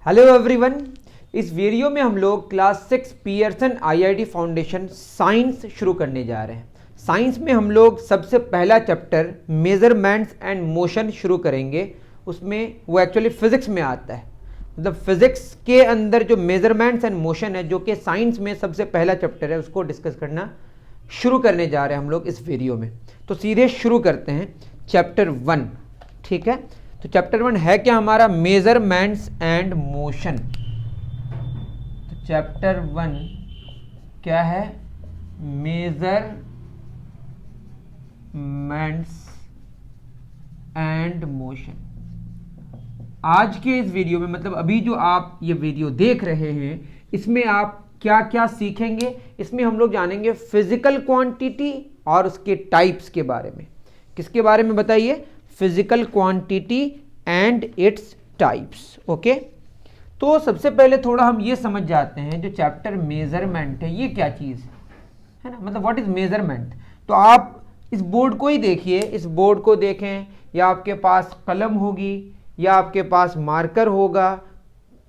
Hello everyone. इस video में हम लोग class 6 Pearson IIT foundation science शुरू करने जा रहे हैं। साइंस में हम लोग सबसे पहला चैप्टर मेजरमेंट्स एंड मोशन शुरू करेंगे। उसमें वो एक्चुअली फिजिक्स में आता है, मतलब फिजिक्स के अंदर जो मेजरमेंट्स एंड मोशन है, जो कि साइंस में सबसे पहला चैप्टर है, उसको डिस्कस करना शुरू करने जा रहे हैं हम लोग इस वीडियो में। तो सीधे शुरू करते हैं चैप्टर 1। ठीक है, तो चैप्टर 1 है क्या हमारा? Measurements and motion. तो चैप्टर 1 क्या है? Measurements and motion. आज के इस वीडियो में, मतलब अभी जो आप ये वीडियो देख रहे हैं, इसमें आप क्या क्या सीखेंगे? इसमें हम लोग जानेंगे फिजिकल क्वांटिटी और उसके टाइप्स के बारे में। किसके बारे में बताइए? Physical quantity and its types. Okay, तो सबसे पहले थोड़ा हम ये समझ जाते हैं, जो चैप्टर मेजरमेंट है ये क्या चीज़ है ना, मतलब व्हाट इज मेजरमेंट। तो आप इस बोर्ड को ही देखिए, इस बोर्ड को देखें, या आपके पास कलम होगी या आपके पास मार्कर होगा,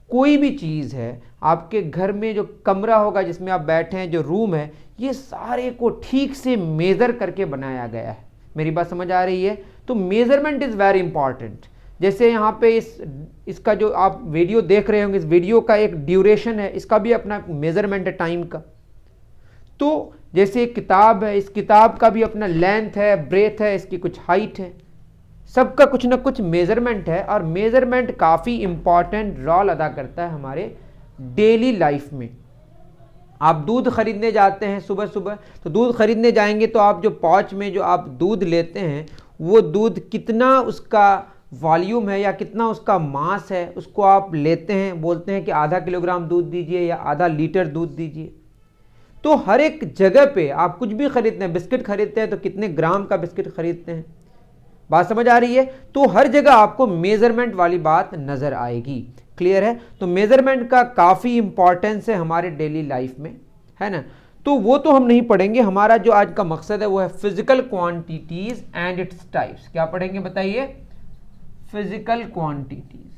कोई भी चीज़ है, आपके घर में जो कमरा होगा जिसमें आप बैठे हैं, जो रूम है, ये सारे को ठीक से मेज़र करके बनाया गया है। मेरी बात समझ आ रही है? तो मेजरमेंट इज़ वेरी इंपॉर्टेंट। जैसे यहाँ पे इसका जो आप वीडियो देख रहे होंगे, इस वीडियो का एक ड्यूरेशन है, इसका भी अपना मेजरमेंट है टाइम का। तो जैसे एक किताब है, इस किताब का भी अपना लेंथ है, ब्रेथ है, इसकी कुछ हाइट है, सबका कुछ ना कुछ मेजरमेंट है। और मेजरमेंट काफ़ी इंपॉर्टेंट रोल अदा करता है हमारे डेली लाइफ में। आप दूध खरीदने जाते हैं सुबह सुबह, तो दूध खरीदने जाएंगे तो आप जो पाउच में जो आप दूध लेते हैं, वो दूध कितना उसका वॉल्यूम है या कितना उसका मास है, उसको आप लेते हैं, बोलते हैं कि आधा किलोग्राम दूध दीजिए या आधा लीटर दूध दीजिए। तो हर एक जगह पे आप कुछ भी खरीदते हैं, बिस्किट खरीदते हैं तो कितने ग्राम का बिस्किट खरीदते हैं। बात समझ आ रही है? तो हर जगह आपको मेजरमेंट वाली बात नजर आएगी। क्लियर है? तो मेजरमेंट का काफ़ी इंपॉर्टेंस है हमारे डेली लाइफ में, है ना। तो वो तो हम नहीं पढ़ेंगे। हमारा जो आज का मकसद है वो है physical quantities and its types. क्या पढ़ेंगे बताइए? Physical quantities.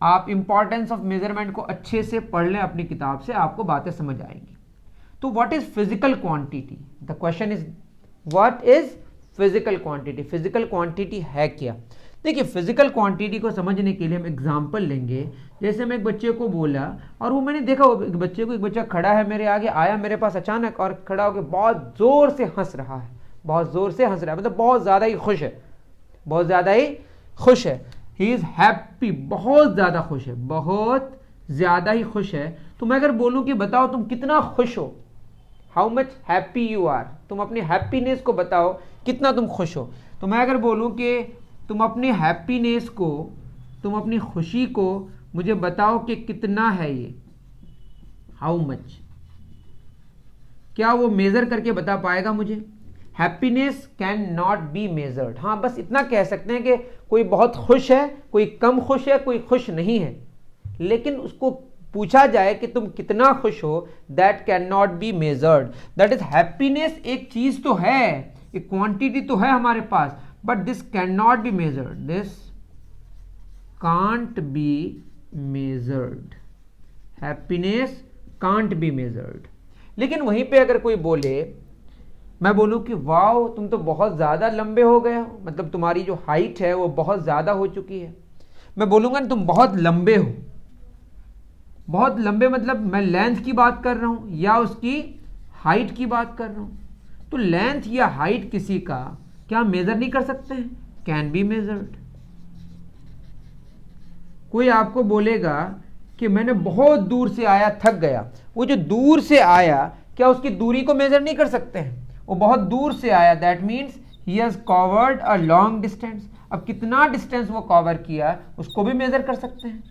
आप इंपॉर्टेंस ऑफ मेजरमेंट को अच्छे से पढ़ लें अपनी किताब से, आपको बातें समझ आएंगी। तो what is physical quantity? The question is what is physical quantity. Physical quantity है क्या? देखिए, फिजिकल क्वांटिटी को समझने के लिए हम एग्जांपल लेंगे। जैसे मैं एक बच्चे को बोला, और वो मैंने देखा, वो एक बच्चा खड़ा है मेरे आगे, आया मेरे पास अचानक और खड़ा होकर बहुत जोर से हंस रहा है, बहुत जोर से हंस रहा है, मतलब बहुत ज़्यादा ही खुश है, बहुत ज़्यादा ही खुश है। ही इज़ हैप्पी, बहुत ज़्यादा खुश है, बहुत ज़्यादा ही खुश है। तो मैं अगर बोलूँ कि बताओ तुम कितना खुश हो, how much happy you are, तुम अपनी हैप्पीनेस को बताओ कितना तुम खुश हो। तो मैं अगर बोलूँ कि तुम अपनी हैप्पीनेस को, तुम अपनी खुशी को मुझे बताओ कि कितना है ये, हाउ मच, क्या वो मेज़र करके बता पाएगा मुझे? Happiness can not be measured. हाँ, बस इतना कह सकते हैं कि कोई बहुत खुश है, कोई कम खुश है, कोई खुश नहीं है। लेकिन उसको पूछा जाए कि तुम कितना खुश हो, that can not be measured. That is happiness एक चीज तो है, एक क्वांटिटी तो है हमारे पास, but this can not be measured, this can't be measured. Happiness can't be measured. लेकिन वहीं पे अगर कोई बोले, मैं बोलूं कि वाओ तुम तो बहुत ज़्यादा लंबे हो गए हो, मतलब तुम्हारी जो हाइट है वो बहुत ज़्यादा हो चुकी है। मैं बोलूँगा ना तुम बहुत लंबे हो, बहुत लंबे, मतलब मैं लेंथ की बात कर रहा हूँ या उसकी हाइट की बात कर रहा हूँ। तो लेंथ या हाइट किसी का क्या मेज़र नहीं कर सकते हैं? Can be measured. कोई आपको बोलेगा कि मैंने बहुत दूर से आया, थक गया, वो जो दूर से आया, क्या उसकी दूरी को मेजर नहीं कर सकते हैं? वो बहुत दूर से आया, that means he has covered a long distance. अब कितना डिस्टेंस वो कवर किया, उसको भी मेजर कर सकते हैं,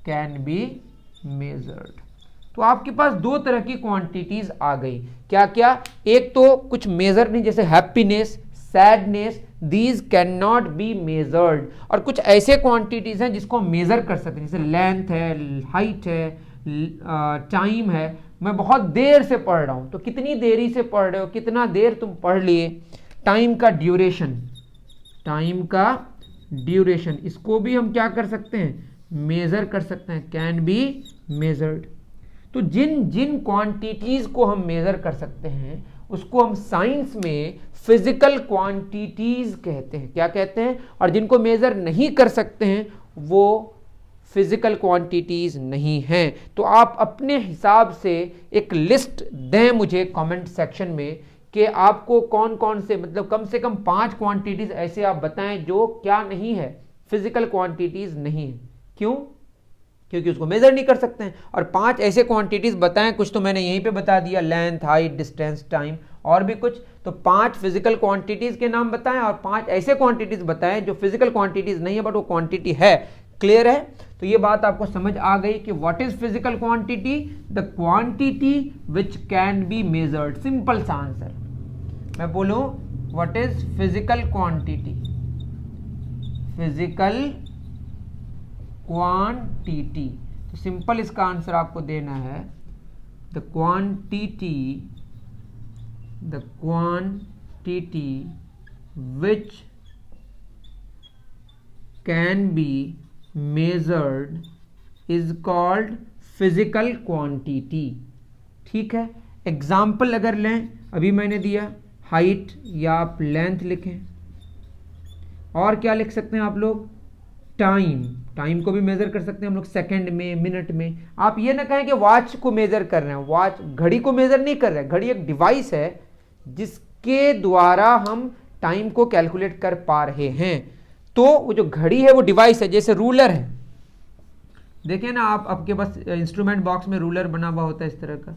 कैन बी मेजर्ड। तो आपके पास दो तरह की क्वांटिटीज आ गई। क्या क्या? एक तो कुछ मेजर नहीं, जैसे happiness, sadness, these can not be measured. और कुछ ऐसे क्वांटिटीज हैं जिसको मेजर कर सकते हैं, जैसे लेंथ है, हाइट है, टाइम है। मैं बहुत देर से पढ़ रहा हूँ, तो कितनी देरी से पढ़ रहे हो, कितना देर तुम पढ़ लिए, टाइम का ड्यूरेशन। टाइम का ड्यूरेशन, इसको भी हम क्या कर सकते हैं, मेजर कर सकते हैं, कैन बी मेजर्ड। तो जिन जिन क्वांटिटीज को हम मेजर कर सकते हैं उसको हम साइंस में फिजिकल क्वांटिटीज कहते हैं। क्या कहते हैं? और जिनको मेजर नहीं कर सकते हैं वो फिजिकल क्वांटिटीज नहीं हैं। तो आप अपने हिसाब से एक लिस्ट दें मुझे कमेंट सेक्शन में कि आपको कौन कौन से, मतलब कम से कम 5 क्वांटिटीज ऐसे आप बताएं जो क्या नहीं है, फिजिकल क्वांटिटीज नहीं है। क्यों? क्योंकि उसको मेजर नहीं कर सकते हैं। और 5 ऐसे क्वांटिटीज बताएं, कुछ तो मैंने यहीं पे बता दिया, लेंथ, हाइट, डिस्टेंस, टाइम, और भी कुछ। तो 5 फिजिकल क्वांटिटीज के नाम बताएं और 5 ऐसे क्वांटिटीज बताएं जो फिजिकल क्वांटिटीज नहीं है बट वो क्वांटिटी है। क्लियर है? तो ये बात आपको समझ आ गई कि what is physical quantity? The quantity which can be measured. Simple सा आंसर। मैं बोलूं what is physical quantity? Physical quantity. तो सिंपल इसका आंसर आपको देना है the quantity which can be measured is called physical quantity. ठीक है? एग्जाम्पल अगर लें, अभी मैंने दिया हाइट, या आप लेंथ लिखें, और क्या लिख सकते हैं आप लोग? टाइम को भी मेजर कर सकते हैं हम लोग, सेकंड में, मिनट में। आप ये ना कहें कि वॉच को मेजर कर रहे हैं, वॉच, घड़ी को मेजर नहीं कर रहे हैं। घड़ी एक डिवाइस है जिसके द्वारा हम टाइम को कैलकुलेट कर पा रहे हैं। तो वो जो घड़ी है वो डिवाइस है, जैसे रूलर है। देखिए ना आप, आपके पास इंस्ट्रूमेंट बॉक्स में रूलर बना हुआ होता है इस तरह का।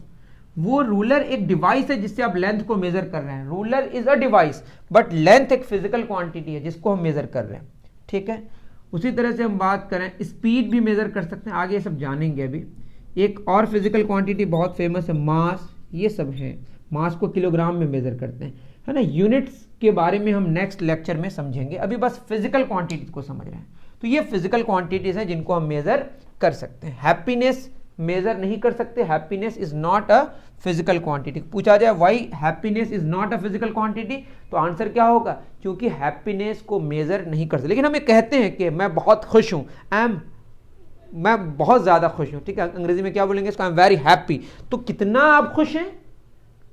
वो रूलर एक डिवाइस है जिससे आप लेंथ को मेजर कर रहे हैं। Ruler is a device, but length एक फिजिकल क्वांटिटी है जिसको हम मेजर कर रहे हैं। ठीक है? उसी तरह से हम बात करें, स्पीड भी मेजर कर सकते हैं, आगे सब जानेंगे। अभी एक और फिजिकल क्वांटिटी बहुत फेमस है, मास। ये सब है, मास को किलोग्राम में मेजर करते हैं, है ना। यूनिट्स के बारे में हम नेक्स्ट लेक्चर में समझेंगे, अभी बस फिजिकल क्वांटिटीज को समझ रहे हैं। तो ये फिजिकल क्वांटिटीज हैं जिनको हम मेजर कर सकते हैं। हैप्पीनेस मेजर नहीं कर सकते, happiness is not a physical quantity. पूछा जाए why happiness is not a physical quantity, तो आंसर क्या होगा? क्योंकि हैप्पीनेस को मेजर नहीं कर सकते। लेकिन हम ये कहते हैं कि मैं बहुत खुश हूं, मैं बहुत ज्यादा खुश हूं। ठीक है? अंग्रेजी में क्या बोलेंगे इसको? I am very happy. तो कितना आप खुश हैं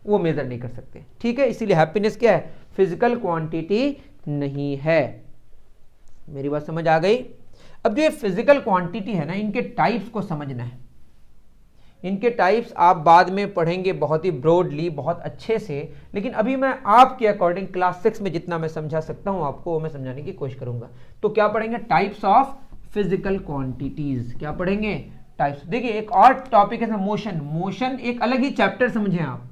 वो मेजर नहीं कर सकते। ठीक है? इसीलिए हैप्पीनेस क्या है? फिजिकल क्वांटिटी नहीं है। मेरी बात समझ आ गई? अब जो ये फिजिकल क्वांटिटी है ना, इनके टाइप्स को समझना है। इनके टाइप्स आप बाद में पढ़ेंगे बहुत ही ब्रॉडली, बहुत अच्छे से। लेकिन अभी मैं आपके अकॉर्डिंग क्लास 6 में जितना मैं समझा सकता हूं आपको, वो मैं समझाने की कोशिश करूंगा। तो क्या पढ़ेंगे? Types of physical quantities. क्या पढ़ेंगे? टाइप्स। देखिए एक और टॉपिक है मोशन। मोशन एक अलग ही चैप्टर समझें आप,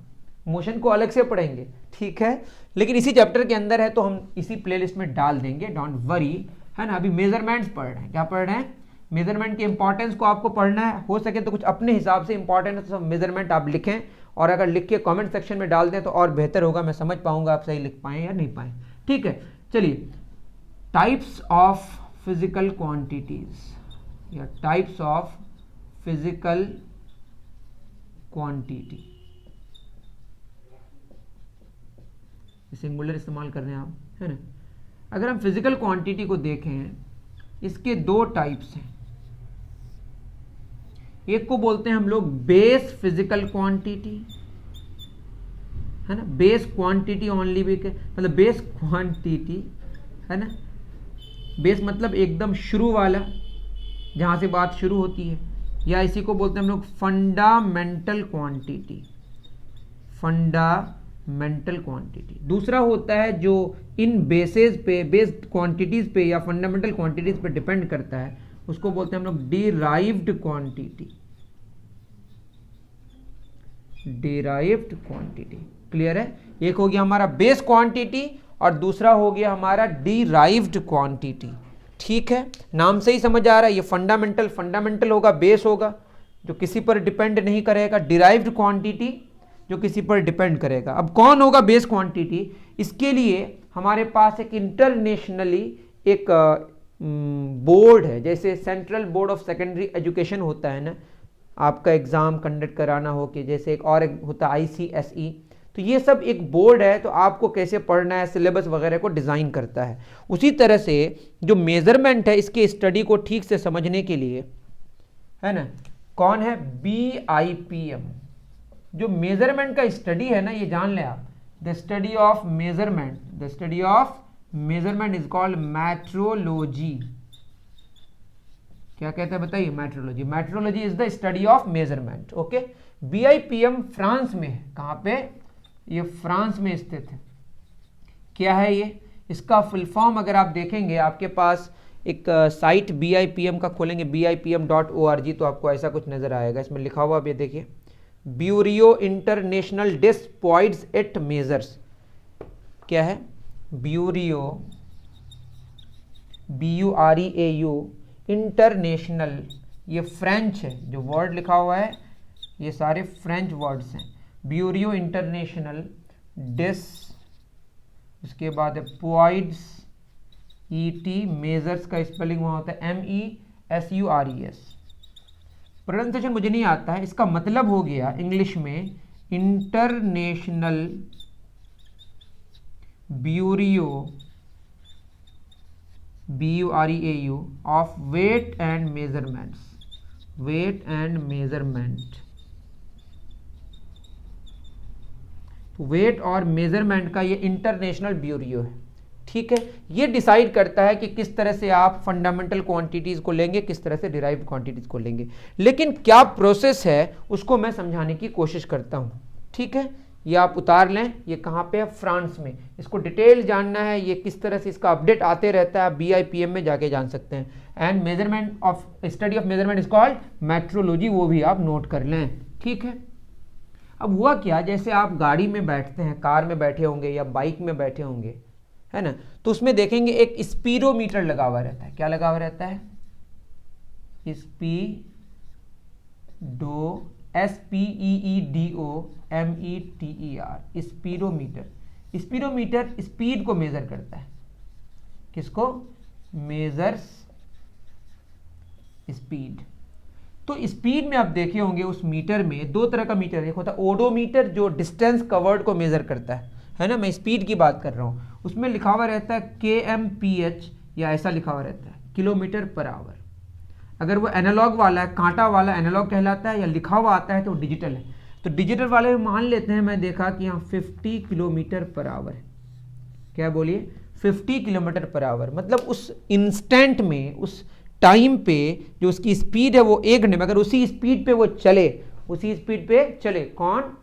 मोशन को अलग से पढ़ेंगे। ठीक है? लेकिन इसी चैप्टर के अंदर है तो हम इसी प्लेलिस्ट में डाल देंगे, डोंट वरी, है ना। अभी मेजरमेंट्स पढ़ रहे हैं। क्या पढ़ रहे हैं? मेजरमेंट की इंपॉर्टेंस को आपको पढ़ना है। हो सके तो कुछ अपने हिसाब से इंपॉर्टेंस ऑफ मेजरमेंट आप लिखें, और अगर लिख के कमेंट सेक्शन में डाल दें तो और बेहतर होगा, मैं समझ पाऊंगा आप सही लिख पाए या नहीं पाए। ठीक है? चलिए, टाइप्स ऑफ फिजिकल क्वांटिटीज या types of physical quantity. Singular इस्तेमाल कर रहे हैं आप, है ना। अगर हम फिजिकल क्वांटिटी को देखें, इसके 2 टाइप्स हैं। एक को बोलते हैं हम लोग बेस फिजिकल क्वांटिटी, है ना। बेस क्वांटिटी ओनली भी, मतलब बेस क्वांटिटी, है ना। बेस मतलब एकदम शुरू वाला, जहां से बात शुरू होती है। या इसी को बोलते हैं हम लोग फंडामेंटल क्वांटिटी, फंडामेंटल क्वांटिटी। दूसरा होता है जो इन बेसेस पे, बेस क्वांटिटीज पे या फंडामेंटल क्वांटिटीज पे डिपेंड करता है, उसको बोलते हैं हम लोग derived quantity, derived quantity. Clear है? एक हो गया हमारा बेस क्वांटिटी और दूसरा हो गया हमारा डिराइव्ड क्वांटिटी। ठीक है? नाम से ही समझ आ रहा है, ये फंडामेंटल, फंडामेंटल होगा, बेस होगा जो किसी पर डिपेंड नहीं करेगा, डिराइव्ड क्वांटिटी जो किसी पर डिपेंड करेगा। अब कौन होगा बेस क्वांटिटी? इसके लिए हमारे पास एक इंटरनेशनली एक बोर्ड है, जैसे central board of secondary education होता है ना, आपका एग्जाम कंडक्ट कराना हो, कि जैसे एक और होता है ICSE, तो ये सब एक बोर्ड है, तो आपको कैसे पढ़ना है, सिलेबस वगैरह को डिज़ाइन करता है। उसी तरह से जो मेजरमेंट है, इसके स्टडी को ठीक से समझने के लिए, है ना, कौन है, BIPM। जो मेजरमेंट का स्टडी है ना, ये जान ले आप, the study of measurement, the study of measurement is called metrology. क्या कहते हैं बताइए, metrology. Metrology is the study of measurement. Okay, BIPM France में है। कहां पे, ये फ्रांस में स्थित है। क्या है ये, इसका फुल फॉर्म अगर आप देखेंगे, आपके पास एक साइट BIPM का खोलेंगे, bipm.org, तो आपको ऐसा कुछ नजर आएगा। इसमें लिखा हुआ, आप ये देखिए, ब्यूरो इंटरनेशनल डिस्पॉइड्स इट मेजर्स। क्या है, ब्यूरो, BUREAU, इंटरनेशनल, ये फ्रेंच है, जो वर्ड लिखा हुआ है ये सारे फ्रेंच वर्ड्स हैं। ब्यूरो इंटरनेशनल डिस, उसके बाद है पॉइड्स, ET, मेजर्स का स्पेलिंग वहाँ होता है MESURES। प्रोनाउंसिएशन मुझे नहीं आता है, इसका मतलब हो गया इंग्लिश में international bureau, BUREAU of weight and measurements, weight and measurement. Weight और मेजरमेंट का ये इंटरनेशनल ब्यूरो है। ठीक है, ये डिसाइड करता है कि किस तरह से आप फंडामेंटल क्वांटिटीज को लेंगे, किस तरह से डिराइव्ड क्वांटिटीज को लेंगे। लेकिन क्या प्रोसेस है उसको मैं समझाने की कोशिश करता हूं। ठीक है, ये आप उतार लें, ये कहां पे है, फ्रांस में। इसको डिटेल जानना है, ये किस तरह से इसका अपडेट आते रहता है, BIPM में जाके जान सकते हैं। And measurement of, study of measurement is called metrology, वो भी आप नोट कर लें। ठीक है, अब हुआ क्या, जैसे आप गाड़ी में बैठते हैं, कार में बैठे होंगे या बाइक में बैठे होंगे, है ना, तो उसमें देखेंगे एक स्पीडोमीटर लगा हुआ रहता है। क्या लगा हुआ रहता है, SPEEDOMETER, स्पीडोमीटर। स्पीडोमीटर स्पीड को मेजर करता है। किसको, मेजर्स स्पीड। तो स्पीड में आप देखे होंगे उस मीटर में दो तरह का मीटर, एक होता है ओडोमीटर जो डिस्टेंस कवर्ड को मेजर करता है ना, मैं स्पीड की बात कर रहा हूं। उसमें लिखा हुआ रहता है kmph, या ऐसा लिखा हुआ रहता है किलोमीटर पर आवर। अगर वो एनालॉग वाला है, कांटा वाला एनालॉग कहलाता है, या लिखा हुआ आता है तो डिजिटल है। तो डिजिटल वाले में मान लेते हैं, मैं देखा कि यहाँ 50 किलोमीटर पर आवर है। क्या बोलिए, 50 किलोमीटर पर आवर, मतलब उस इंस्टेंट में, उस टाइम पे जो उसकी स्पीड है वो 1 घंटे में, अगर उसी स्पीड पे वो चले, उसी स्पीड पे चले, कौन,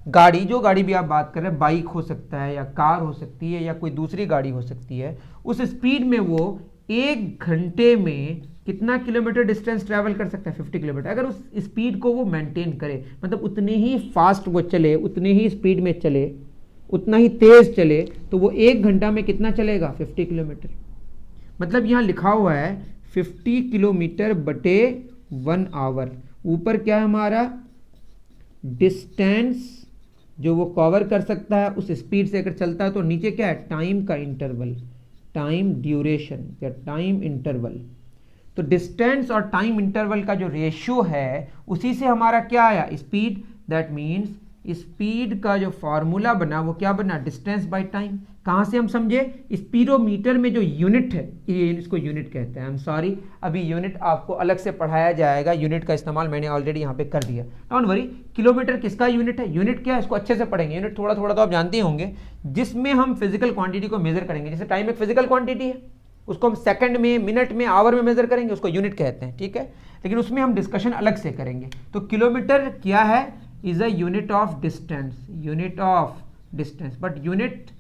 गाड़ी, जो गाड़ी भी आप बात कर रहे हैं, बाइक हो सकता है या कार हो सकती है या कोई दूसरी गाड़ी हो सकती है, उस स्पीड में वो 1 घंटे में कितना किलोमीटर डिस्टेंस ट्रैवल कर सकता है, 50 किलोमीटर। अगर उस स्पीड को वो मेंटेन करे, मतलब उतनी ही फास्ट वो चले, उतनी ही स्पीड में चले, उतना ही तेज चले, तो वो 1 घंटा में कितना चलेगा, 50 किलोमीटर। मतलब यहाँ लिखा हुआ है 50 किलोमीटर बटे 1 आवर। ऊपर क्या है हमारा, डिस्टेंस जो वो कवर कर सकता है उस स्पीड से अगर चलता है, तो नीचे क्या है, टाइम का इंटरवल, टाइम ड्यूरेशन या टाइम इंटरवल। तो डिस्टेंस और टाइम इंटरवल का जो रेशियो है, उसी से हमारा क्या आया, स्पीड। दैट मीन्स स्पीड का जो फॉर्मूला बना वो क्या बना, डिस्टेंस बाय टाइम। कहां से हम समझे, स्पीडोमीटर में जो यूनिट है, ये इसको यूनिट कहते हैं। आई एम सॉरी, अभी यूनिट आपको अलग से पढ़ाया जाएगा, यूनिट का इस्तेमाल मैंने ऑलरेडी यहाँ पे कर दिया, डोंट वरी। किलोमीटर किसका यूनिट है, यूनिट क्या है, इसको अच्छे से पढ़ेंगे। यूनिट थोड़ा थोड़ा तो आप जानते ही होंगे, जिसमें हम फिजिकल क्वांटिटी को मेजर करेंगे। जैसे टाइम एक फिजिकल क्वांटिटी है, उसको हम सेकंड में, मिनट में, आवर में मेजर करेंगे, उसको यूनिट कहते हैं। ठीक है, लेकिन उसमें हम डिस्कशन अलग से करेंगे। तो किलोमीटर क्या है, is a unit of distance, unit of distance, but unit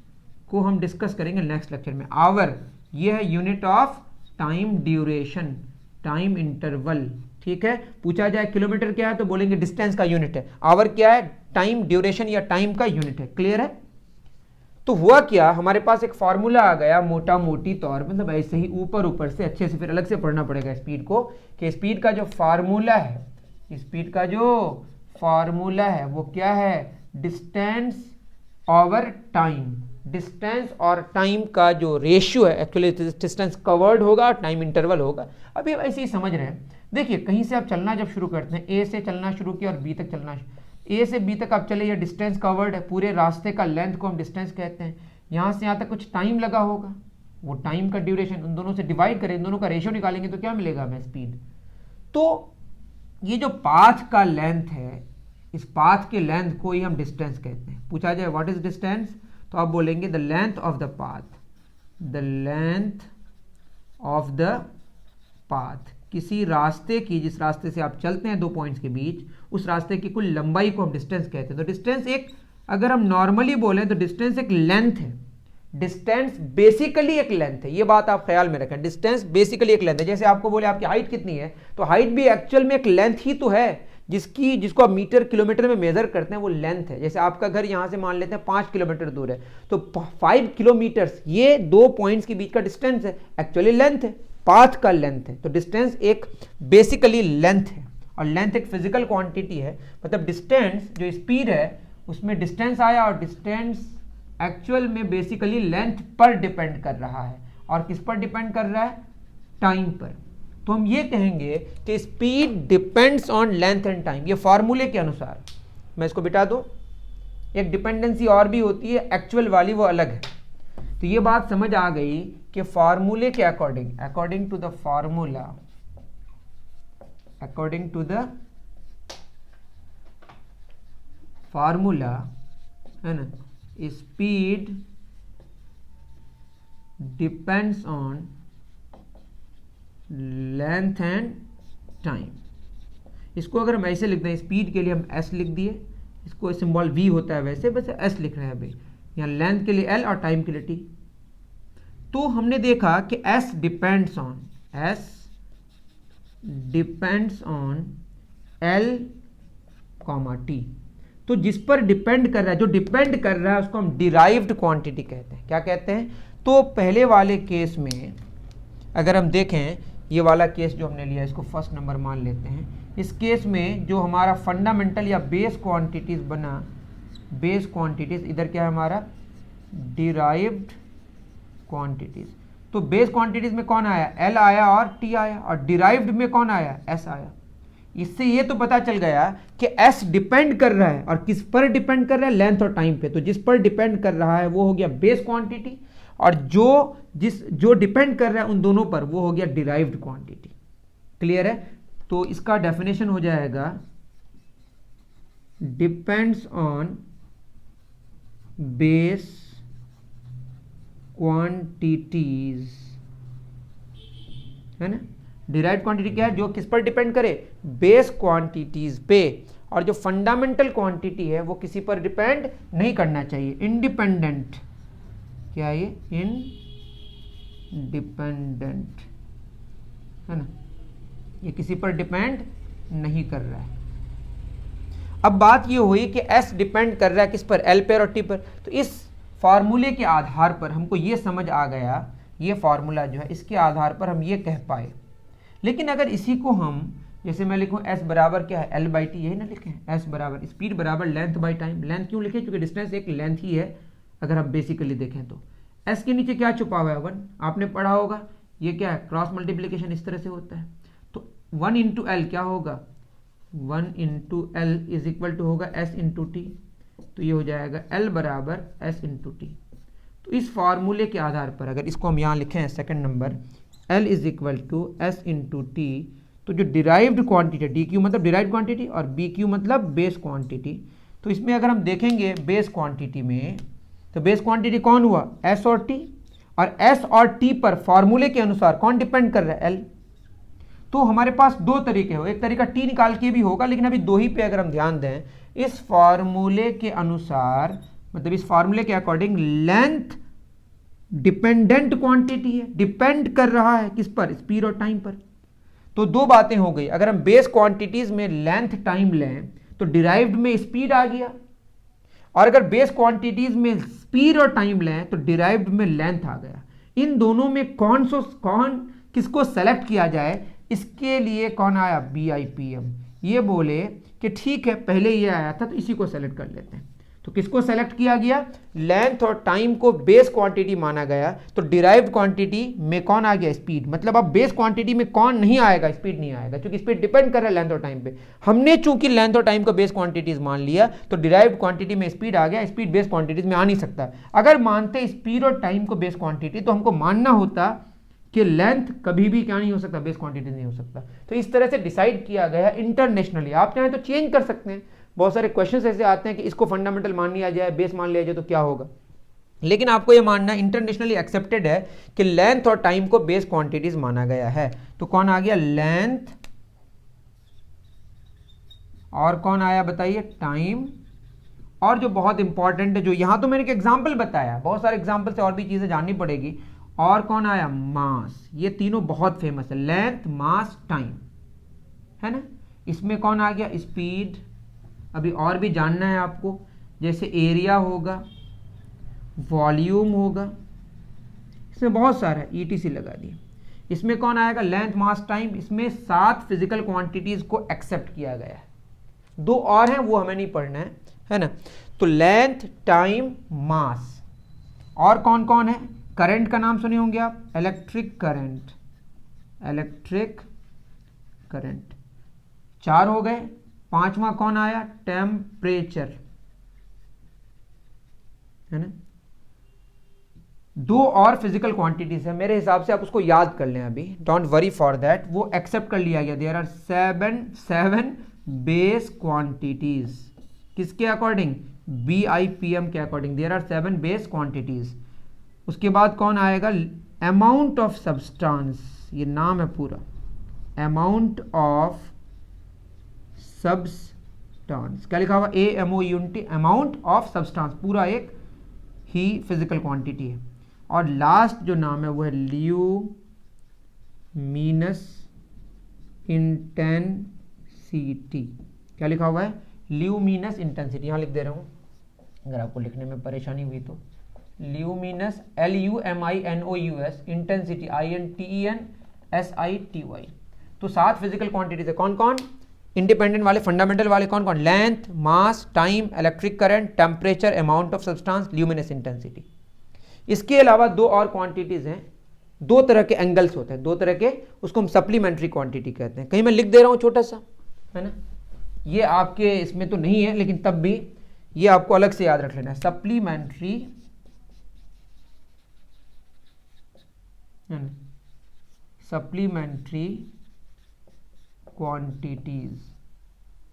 को हम डिस्कस करेंगे नेक्स्ट लेक्चर में। आवर ये है unit of time duration, time interval. ठीक है, पूछा जाए किलोमीटर क्या है तो बोलेंगे डिस्टेंस का यूनिट है, आवर क्या है, टाइम ड्यूरेशन या टाइम का यूनिट है। क्लियर है। तो हुआ क्या, हमारे पास एक फॉर्मूला आ गया मोटा मोटी तौर, मतलब ऐसे ही ऊपर ऊपर से, अच्छे से फिर अलग से पढ़ना पड़ेगा स्पीड को, कि स्पीड का जो फार्मूला है, स्पीड का जो फार्मूला है वो क्या है, डिस्टेंस ओवर टाइम। डिस्टेंस और टाइम का जो रेशियो है, एक्चुअली डिस्टेंस कवर्ड होगा, टाइम इंटरवल होगा। अभी ऐसे ही समझ रहे हैं। देखिए, कहीं से आप चलना जब शुरू करते हैं, ए से चलना शुरू किया और बी तक चलना, ए से बी तक आप चले, ये डिस्टेंस कवर्ड है, पूरे रास्ते का लेंथ को हम डिस्टेंस कहते हैं। यहाँ से यहाँ तक कुछ टाइम लगा होगा, वो टाइम का ड्यूरेशन, उन दोनों से डिवाइड करें, इन दोनों का रेशियो निकालेंगे तो क्या मिलेगा हमें, स्पीड। तो ये जो पाथ का लेंथ है, इस पाथ के लेंथ को ही हम डिस्टेंस कहते हैं। पूछा जाए व्हाट इज डिस्टेंस, तो आप बोलेंगे the length of the path, the length of the path, किसी रास्ते की, जिस रास्ते से आप चलते हैं दो पॉइंट्स के बीच, उस रास्ते की कुल लंबाई को हम डिस्टेंस कहते हैं। तो डिस्टेंस एक, अगर हम नॉर्मली बोलें तो डिस्टेंस एक लेंथ है, डिस्टेंस बेसिकली एक लेंथ है, ये बात आप ख्याल में रखें, डिस्टेंस बेसिकली एक लेंथ है। जैसे आपको बोले आपकी हाइट कितनी है, तो हाइट भी एक्चुअल में एक लेंथ ही तो है, जिसको आप मीटर किलोमीटर में मेजर करते हैं, वो लेंथ है। जैसे आपका घर यहाँ से मान लेते हैं 5 किलोमीटर दूर है, तो 5 किलोमीटर्स ये दो पॉइंट्स के बीच का डिस्टेंस है, एक्चुअली लेंथ है, पाथ का लेंथ है। तो डिस्टेंस एक बेसिकली लेंथ है, और लेंथ एक फिजिकल क्वांटिटी है। मतलब डिस्टेंस जो स्पीड है उसमें डिस्टेंस आया, और डिस्टेंस एक्चुअल में बेसिकली लेंथ पर डिपेंड कर रहा है। और किस पर डिपेंड कर रहा है, टाइम पर। तो हम ये कहेंगे कि speed depends on length and time, ये फॉर्मूले के अनुसार। मैं इसको बिटा दूं, एक डिपेंडेंसी और भी होती है, एक्चुअल वाली वो अलग है। तो ये बात समझ आ गई कि फॉर्मूले के according, according to the formula, according to the formula, है ना, speed depends on length and time. इसको अगर हम ऐसे लिखते हैं, स्पीड के लिए हम एस लिख दिए, इसको सिंबल वी होता है वैसे, बस एस लिख रहे हैं अभी, यहाँ लेंथ के लिए एल और टाइम के लिए टी। तो हमने देखा कि S depends on, S depends on L comma T. तो जिस पर डिपेंड कर रहा है, जो डिपेंड कर रहा है, उसको हम डिराइव्ड क्वांटिटी कहते हैं। क्या कहते हैं, तो पहले वाले केस में अगर हम देखें, ये वाला केस जो हमने लिया, इसको फर्स्ट नंबर मान लेते हैं। इस केस में जो हमारा फंडामेंटल या बेस क्वांटिटीज बना, बेस क्वांटिटीज, इधर क्या है हमारा, डिराइव्ड क्वांटिटीज। तो बेस क्वांटिटीज में कौन आया, एल आया और टी आया, और डिराइव्ड में कौन आया, एस आया। इससे ये तो पता चल गया कि एस डिपेंड कर रहा है, और किस पर डिपेंड कर रहा है, लेंथ और टाइम पे। तो जिस पर डिपेंड कर रहा है वो हो गया बेस क्वांटिटी, और जो डिपेंड कर रहा है उन दोनों पर, वो हो गया डिराइव्ड क्वांटिटी। क्लियर है। तो इसका डेफिनेशन हो जाएगा, डिपेंड्स ऑन बेस क्वांटिटीज, है ना। डिराइव्ड क्वांटिटी क्या है, जो किस पर डिपेंड करे, बेस क्वांटिटीज पे। और जो फंडामेंटल क्वांटिटी है वो किसी पर डिपेंड नहीं करना चाहिए, इंडिपेंडेंट। क्या है ये, इंडिपेंडेंट, है ना, ये किसी पर डिपेंड नहीं कर रहा है। अब बात ये हुई कि एस डिपेंड कर रहा है किस पर, एल पर और टी पर। तो इस फार्मूले के आधार पर हमको ये समझ आ गया, ये फार्मूला जो है इसके आधार पर हम ये कह पाए। लेकिन अगर इसी को हम, जैसे मैं लिखूं एस बराबर क्या है, एल बाई टी, यही ना लिखें, एस बराबर स्पीड बराबर लेंथ बाई टाइम। लेंथ क्यों लिखे, क्योंकि डिस्टेंस एक लेंथ ही है अगर आप बेसिकली देखें तो। एस के नीचे क्या छुपा हुआ है, 1, आपने पढ़ा होगा, ये क्या है, क्रॉस मल्टीप्लीकेशन इस तरह से होता है। तो 1 इंटू एल क्या होगा, 1 into L is equal to होगा एस इंटू टी। तो ये हो जाएगा एल बराबर एस इंटू टी। तो इस फॉर्मूले के आधार पर अगर इसको हम यहाँ लिखें second number, L is equal to S into T, तो जो डिराइव्ड क्वांटिटी, डी क्यू मतलब डिराइव्ड क्वांटिटी और बी क्यू मतलब बेस क्वांटिटी। तो इसमें अगर हम देखेंगे बेस क्वांटिटी में, तो बेस क्वांटिटी कौन हुआ, एस और टी, और एस और टी पर फॉर्मूले के अनुसार कौन डिपेंड कर रहा है, एल। तो हमारे पास दो तरीके हो, एक तरीका टी निकाल के भी होगा, लेकिन अभी दो ही पे अगर हम ध्यान दें, इस फॉर्मूले के अनुसार, मतलब इस फॉर्मूले के अकॉर्डिंग लेंथ डिपेंडेंट क्वांटिटी है, डिपेंड कर रहा है किस पर, स्पीड और टाइम पर। तो दो बातें हो गई, अगर हम बेस क्वांटिटीज में लेंथ टाइम लें तो डिराइव्ड में स्पीड आ गया, और अगर बेस क्वांटिटीज में स्पीड और टाइम लें तो डिराइव्ड में लेंथ आ गया। इन दोनों में कौन किसको सेलेक्ट किया जाए, इसके लिए कौन आया, BIPM। ये बोले कि ठीक है पहले ये आया था तो इसी को सेलेक्ट कर लेते हैं। तो किसको सेलेक्ट किया गया, लेंथ और टाइम को बेस क्वांटिटी माना गया, तो डिराइव्ड क्वांटिटी में कौन आ गया, स्पीड। मतलब अब बेस क्वांटिटी में कौन नहीं आएगा, स्पीड नहीं आएगा, क्योंकि स्पीड डिपेंड कर रहा है लेंथ और टाइम पे। हमने चूंकि लेंथ और टाइम को बेस क्वांटिटीज मान लिया, तो डिराइव्ड क्वांटिटी में स्पीड आ गया, स्पीड बेस क्वांटिटीज में आ नहीं सकता। अगर मानते स्पीड और टाइम को बेस क्वांटिटी, तो हमको मानना होता कि लेंथ कभी भी क्या नहीं हो सकता, बेस क्वांटिटी नहीं हो सकता। तो इस तरह से डिसाइड किया गया इंटरनेशनली। आप चाहें तो चेंज कर सकते हैं, बहुत सारे क्वेश्चंस ऐसे आते हैं कि इसको फंडामेंटल मान लिया जाए, बेस मान लिया जाए तो क्या होगा, लेकिन आपको यह मानना इंटरनेशनली एक्सेप्टेड है कि लेंथ और टाइम को बेस क्वांटिटीज माना गया है। तो कौन आ गया, लेंथ, और कौन आया बताइए, टाइम। और जो बहुत इंपॉर्टेंट है, जो यहां तो मैंने एक एग्जांपल बताया, बहुत सारे एग्जांपल से और भी चीजें जाननी पड़ेगी। और कौन आया, मास। ये तीनों बहुत फेमस है, लेंथ, मास, टाइम, है ना। इसमें कौन आ गया, स्पीड। अभी और भी जानना है आपको, जैसे एरिया होगा, वॉल्यूम होगा, इसमें बहुत सारा ईटीसी लगा दिया। इसमें कौन आएगा, लेंथ, मास, टाइम। इसमें 7 फिजिकल क्वांटिटीज को एक्सेप्ट किया गया है, 2 और हैं वो हमें नहीं पढ़ना है ना। तो लेंथ, टाइम, मास। और कौन कौन है, करंट का नाम सुने होंगे आप, इलेक्ट्रिक करंट, इलेक्ट्रिक करंट 4 हो गए। 5वां कौन आया, टेम्परेचर, है ना। 2 और फिजिकल क्वांटिटीज है, मेरे हिसाब से आप उसको याद कर लें, अभी डोंट वरी फॉर दैट, वो एक्सेप्ट कर लिया गया। देयर आर 7 बेस क्वांटिटीज, किसके अकॉर्डिंग, BIPM के according, there are 7 base quantities. उसके बाद कौन आएगा, अमाउंट ऑफ सब्सटेंस, ये नाम है पूरा, अमाउंट ऑफ सब्सटेंस, क्या लिखा हुआ, AMOUNT, अमाउंट ऑफ सब्सटेंस, पूरा एक ही फिजिकल क्वांटिटी है। और लास्ट जो नाम है वो है ल्यूमिनस इंटेंसिटी, क्या लिखा हुआ है, ल्यूमिनस इंटेंसिटी, यहां लिख दे रहा हूं अगर आपको लिखने में परेशानी हुई तो। Luminous, LUMINOUS, intensity, INTENSITY। तो 7 फिजिकल क्वांटिटीज है, कौन कौन, इंडिपेंडेंट वाले, फंडामेंटल वाले कौन कौन, length, mass, time, electric current, temperature, amount of substance, luminous intensity. इसके अलावा 2 और क्वांटिटीज हैं, 2 तरह के एंगल्स होते हैं, 2 तरह के, उसको हम सप्लीमेंट्री क्वांटिटी कहते हैं। कहीं मैं लिख दे रहा हूं छोटा सा, है ना, ये आपके इसमें तो नहीं है, लेकिन तब भी ये आपको अलग से याद रख लेना है, सप्लीमेंट्री, सप्लीमेंट्री क्वांटिटीज,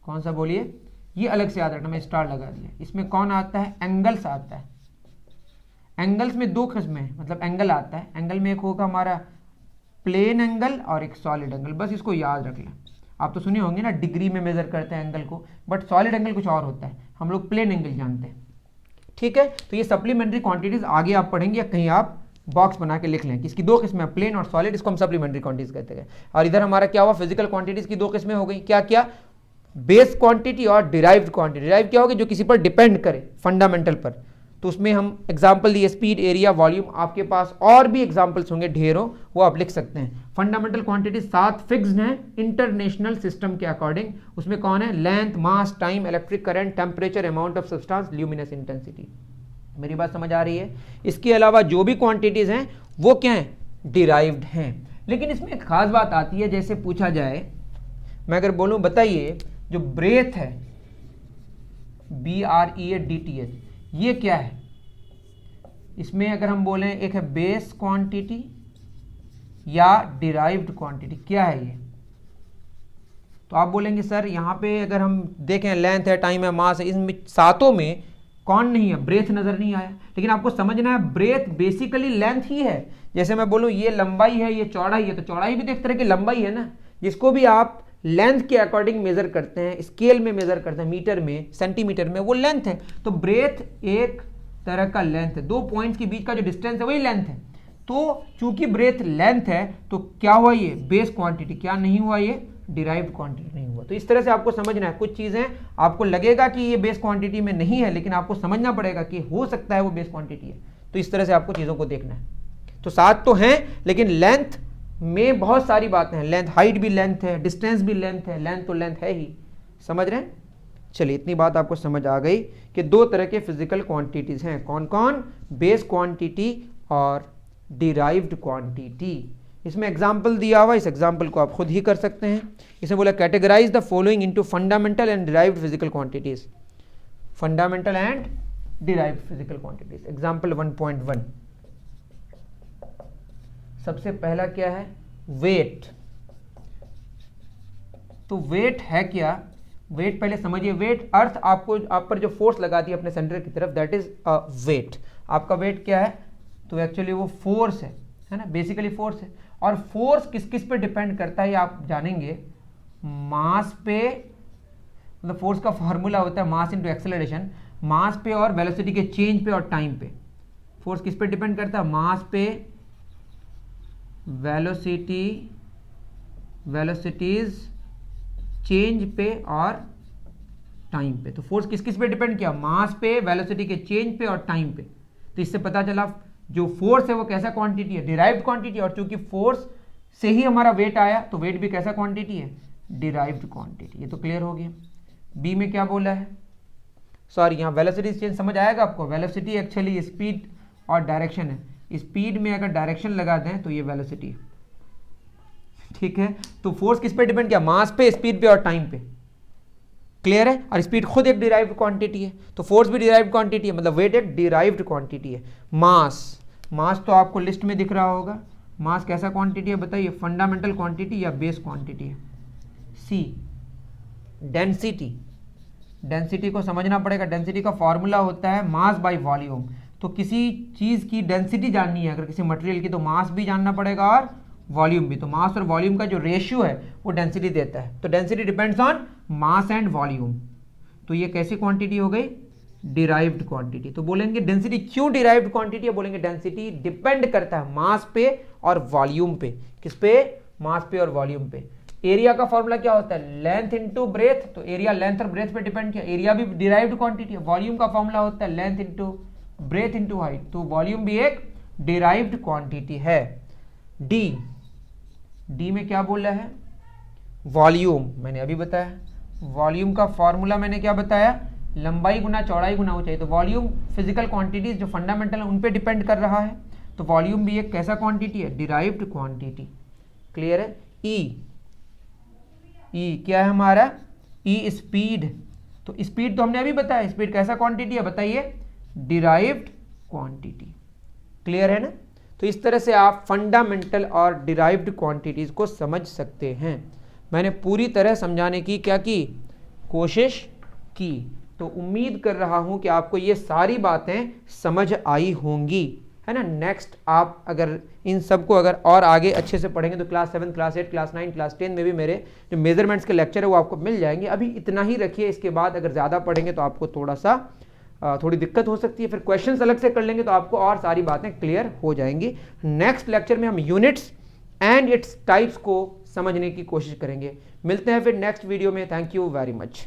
कौन सा बोलिए, ये अलग से याद रखना, मैं स्टार लगा दिया। इसमें कौन आता है, एंगल्स आता है। एंगल्स में 2 किस्में हैं, मतलब एंगल आता है, एंगल में एक होगा हमारा प्लेन एंगल और एक सॉलिड एंगल, बस इसको याद रख लें। आप तो सुने होंगे ना, डिग्री में मेजर करते हैं एंगल को, बट सॉलिड एंगल कुछ और होता है, हम लोग प्लेन एंगल जानते हैं, ठीक है। तो ये सप्लीमेंट्री क्वांटिटीज आगे आप पढ़ेंगे, या कहीं आप बॉक्स बना के लिख लें कि इसकी 2 किस्में, प्लेन और सॉलिड, इसको हम सप्लीमेंट्री क्वांटिटीज कहते हैं। और इधर हमारा क्या हुआ, फिजिकल क्वांटिटीज की 2 किस्में हो गई, क्या क्या, बेस क्वांटिटी और डिराइव्ड क्वांटिटी। डिराइव क्या होगी, जो किसी पर डिपेंड करे, फंडामेंटल पर। तो उसमें हम एग्जाम्पल दिए, स्पीड, एरिया, वॉल्यूम। आपके पास और भी एग्जाम्पल्स होंगे ढेरों, वो आप लिख सकते हैं। फंडामेंटल क्वांटिटी 7 फिक्स्ड हैं इंटरनेशनल सिस्टम के अकॉर्डिंग। उसमें कौन है, length, mass, time, electric current, temperature, amount of substance, luminous intensity. मेरी बात समझ आ रही है। इसके अलावा जो भी क्वांटिटीज हैं वो क्या हैं, डिराइव्ड हैं। लेकिन इसमें एक खास बात आती है, जैसे पूछा जाए, मैं अगर बोलूं बताइए जो ब्रेथ है, BREATH, ये क्या है, इसमें अगर हम बोलें एक है बेस क्वांटिटी या डिराइव्ड क्वांटिटी, क्या है ये, तो आप बोलेंगे सर यहां पे अगर हम देखें, लेंथ है, टाइम है, मास है, इसमें 7 में कौन नहीं है, ब्रेथ नजर नहीं आया। लेकिन आपको समझना है, ब्रेथ बेसिकली लेंथ ही है। जैसे मैं बोलूं ये लंबाई है, ये चौड़ाई है, तो चौड़ाई भी तो एक तरह की लंबाई है ना, जिसको भी आप लेंथ के अकॉर्डिंग मेजर करते हैं, स्केल में मेजर करते हैं, मीटर में, सेंटीमीटर में, वो लेंथ है। तो ब्रेथ एक तरह का लेंथ है, 2 पॉइंट्स के बीच का जो डिस्टेंस है वही लेंथ है। तो चूंकि ब्रेथ लेंथ है, तो क्या हुआ, ये बेस क्वांटिटी, क्या नहीं हुआ, ये डिराइव्ड क्वांटिटी नहीं हुआ। तो इस तरह से आपको समझना है, कुछ चीजें आपको लगेगा कि ये बेस क्वांटिटी में नहीं है, लेकिन आपको समझना पड़ेगा कि हो सकता है वो बेस क्वांटिटी है। तो इस तरह से आपको चीजों को देखना है। तो 7 तो हैं, लेकिन लेंथ में बहुत सारी बातें हैं। लेंथ, हाइट भी लेंथ है, डिस्टेंस भी लेंथ है, लेंथ तो लेंथ है ही, समझ रहे हैं। चलिए इतनी बात आपको समझ आ गई कि दो तरह के फिजिकल क्वांटिटीज हैं, कौन कौन, बेस क्वांटिटी और डिराइव्ड क्वांटिटी। इसमें एग्जाम्पल दिया हुआ, इस एग्जाम्पल को आप खुद ही कर सकते हैं। इसमें बोला categorize the following into fundamental and derived physical quantities, fundamental and derived physical quantities. Example 1.1, सबसे पहला क्या है, वेट। तो वेट है क्या, वेट पहले समझिए। वेट अर्थ आपको, आप पर जो फोर्स लगाती है अपने सेंटर की तरफ, दैट इज अ वेट। आपका वेट क्या है, तो एक्चुअली वो फोर्स है ना, बेसिकली फोर्स है। और फोर्स किस किस पे डिपेंड करता है ये आप जानेंगे, मास पे, मतलब फोर्स का फॉर्मूला होता है मास इनटू एक्सेलरेशन, मास पे और वेलोसिटी के चेंज पे और टाइम पे। फोर्स किस पे डिपेंड करता है, मास पे, वेलोसिटीज चेंज पे और टाइम पे। तो फोर्स किस किस पे डिपेंड किया, मास पे, वेलोसिटी के चेंज पे और टाइम पे। तो इससे पता चला जो फोर्स है वो कैसा क्वांटिटी है, डिराइव्ड क्वांटिटी। और चूंकि फोर्स से ही हमारा वेट आया तो वेट भी कैसा क्वांटिटी है, डिराइव्ड क्वांटिटी। ये तो क्लियर हो गया। बी में क्या बोला है, सॉरी यहाँ वेलोसिटी चेंज समझ आएगा आपको। वेलोसिटी एक्चुअली स्पीड और डायरेक्शन है। स्पीड में अगर डायरेक्शन लगा दें तो ये वेलोसिटी है, ठीक है। तो फोर्स किस पे डिपेंड किया, मास पे, स्पीड पे और टाइम पे। क्लियर है। और स्पीड खुद एक डिराइव्ड क्वांटिटी है, तो फोर्स भी डिराइव्ड क्वांटिटी है, मतलब वेट एक डिराइव्ड क्वांटिटी है। मास तो आपको लिस्ट में दिख रहा होगा। मास कैसा क्वांटिटी है बताइए, फंडामेंटल क्वांटिटी या बेस क्वांटिटी है। सी, डेंसिटी को समझना पड़ेगा। डेंसिटी का फॉर्मूला होता है मास बाय वॉल्यूम। तो किसी चीज की डेंसिटी जाननी है अगर किसी मटेरियल की, तो मास भी जानना पड़ेगा और वॉल्यूम भी। तो मास और वॉल्यूम का जो रेशियो है वो डेंसिटी देता है। तो density depends on mass and volume. तो ये कैसी क्वांटिटी हो गई, डिराइव्ड क्वांटिटी। तो बोलेंगे डेंसिटी क्यों डिराइव्ड क्वांटिटी है, बोलेंगे डेंसिटी डिपेंड करता है मास पे और वॉल्यूम पे। किस पे, मास पे और वॉल्यूम पे। एरिया का फॉर्मूला क्या होता है, लेंथ इनटू ब्रेथ। तो एरिया लेंथ और ब्रेथ पे डिपेंड किया, एरिया भी डिराइव्ड क्वांटिटी है। वॉल्यूम का फॉर्मूला होता है length into breadth into height. तो वॉल्यूम भी एक डिराइव्ड क्वांटिटी है। डी में क्या बोला है, वॉल्यूम। मैंने अभी बताया वॉल्यूम का फॉर्मूला, मैंने क्या बताया, लंबाई गुना चौड़ाई गुना ऊंचाई। तो वॉल्यूम फिजिकल क्वांटिटीज जो फंडामेंटल है उन पे डिपेंड कर रहा है। तो वॉल्यूम भी एक कैसा क्वांटिटी है, डिराइव्ड क्वांटिटी। क्लियर है। ई क्या है हमारा, ई स्पीड। तो स्पीड तो हमने अभी बताया, स्पीड कैसा क्वांटिटी है बताइए, डिराइव्ड क्वांटिटी। क्लियर है ना। तो इस तरह से आप फंडामेंटल और डिराइव्ड क्वांटिटीज को समझ सकते हैं। मैंने पूरी तरह समझाने की क्या की, कोशिश की। तो उम्मीद कर रहा हूं कि आपको ये सारी बातें समझ आई होंगी, है ना। नेक्स्ट आप अगर इन सब को अगर और आगे अच्छे से पढ़ेंगे तो क्लास 7, क्लास 8, क्लास 9, क्लास 10 में भी मेरे जो मेजरमेंट्स के लेक्चर है वो आपको मिल जाएंगे। अभी इतना ही रखिए, इसके बाद अगर ज़्यादा पढ़ेंगे तो आपको थोड़ी दिक्कत हो सकती है। फिर क्वेश्चंस अलग से कर लेंगे तो आपको और सारी बातें क्लियर हो जाएंगी। नेक्स्ट लेक्चर में हम यूनिट्स एंड इट्स टाइप्स को समझने की कोशिश करेंगे। मिलते हैं फिर नेक्स्ट वीडियो में। Thank you very much.